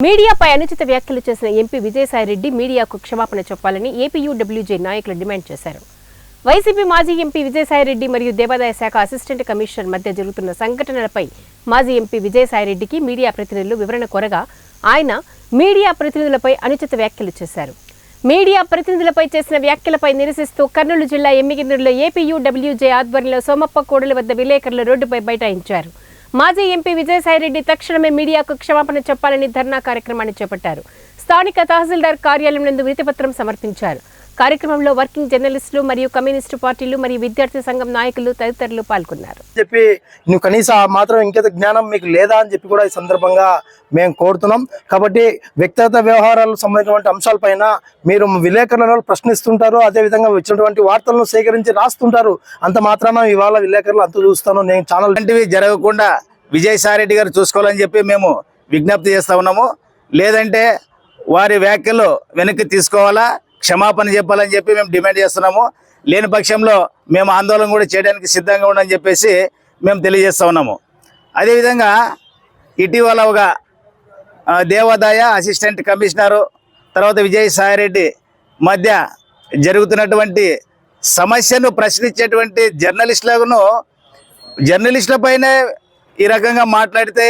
మీడియాపై అనుచిత వ్యాఖ్యలు చేసిన ఎంపీ విజయసాయిరెడ్డి మీడియాకు క్షమాపణ చెప్పాలని ఏపీయూడబ్ల్యూజే నాయకులు డిమాండ్ చేశారు. వైసీపీ మాజీ ఎంపీ విజయసాయిరెడ్డి మరియు దేవాదాయ శాఖ అసిస్టెంట్ కమిషనర్ మధ్య జరుగుతున్న సంఘటనలపై మాజీ ఎంపీ విజయసాయిరెడ్డికి మీడియా ప్రతినిధులు వివరణ కోరగా ఆయన మీడియా ప్రతినిధులపై అనుచిత వ్యాఖ్యలు చేశారు. మీడియా ప్రతినిధులపై చేసిన వ్యాఖ్యలపై నిరసిస్తూ కర్నూలు జిల్లా ఎమ్మిగినూరులో ఏపీయూడబ్ల్యూజే ఆధ్వర్యంలో సోమప్ప కూడలి వద్ద విలేకరులు రోడ్డుపై బైఠాయించారు. మాజీ ఎంపీ విజయసాయిరెడ్డి తక్షణమే మీడియాకు క్షమాపణ చెప్పాలని ధర్నా కార్యక్రమాన్ని చేపట్టారు. స్థానిక తహసీల్దార్ కార్యాలయం నందు వినతిపత్రం సమర్పించారు. కార్యక్రమంలో వర్కింగ్ జర్నలిస్టులు మరియు కమ్యూనిస్టు పార్టీలు మరియు విద్యార్థి సంఘం నాయకులు తదితరులు పాల్గొన్నారు. చెప్పి నువ్వు కనీసం మాత్రం ఇంకేత జ్ఞానం మీకు లేదా అని చెప్పి కూడా ఈ సందర్భంగా మేము కోరుతున్నాం. కాబట్టి వ్యక్తిగత వ్యవహారాలకు సంబంధించినటువంటి అంశాలపైన మీరు విలేకరులను ప్రశ్నిస్తుంటారు, అదేవిధంగా వచ్చినటువంటి వార్తలను సేకరించి రాస్తుంటారు. అంత మాత్రాన ఇవాళ విలేకరులు అంత చూస్తాను. నేను ఛానల్ లాంటివి జరగకుండా విజయసాయిరెడ్డి గారు చూసుకోవాలని చెప్పి మేము విజ్ఞప్తి చేస్తా ఉన్నాము. లేదంటే వారి వ్యాఖ్యలు వెనక్కి తీసుకోవాలా, క్షమాపణ చెప్పాలని చెప్పి మేము డిమాండ్ చేస్తున్నాము. లేని పక్షంలో మేము ఆందోళన కూడా చేయడానికి సిద్ధంగా ఉండని చెప్పేసి మేము తెలియజేస్తూ ఉన్నాము. అదేవిధంగా ఇటీవల ఒక దేవాదాయ అసిస్టెంట్ కమిషనరు తర్వాత విజయసాయిరెడ్డి మధ్య జరుగుతున్నటువంటి సమస్యను ప్రశ్నించేటువంటి జర్నలిస్టులపైనే ఈ రకంగా మాట్లాడితే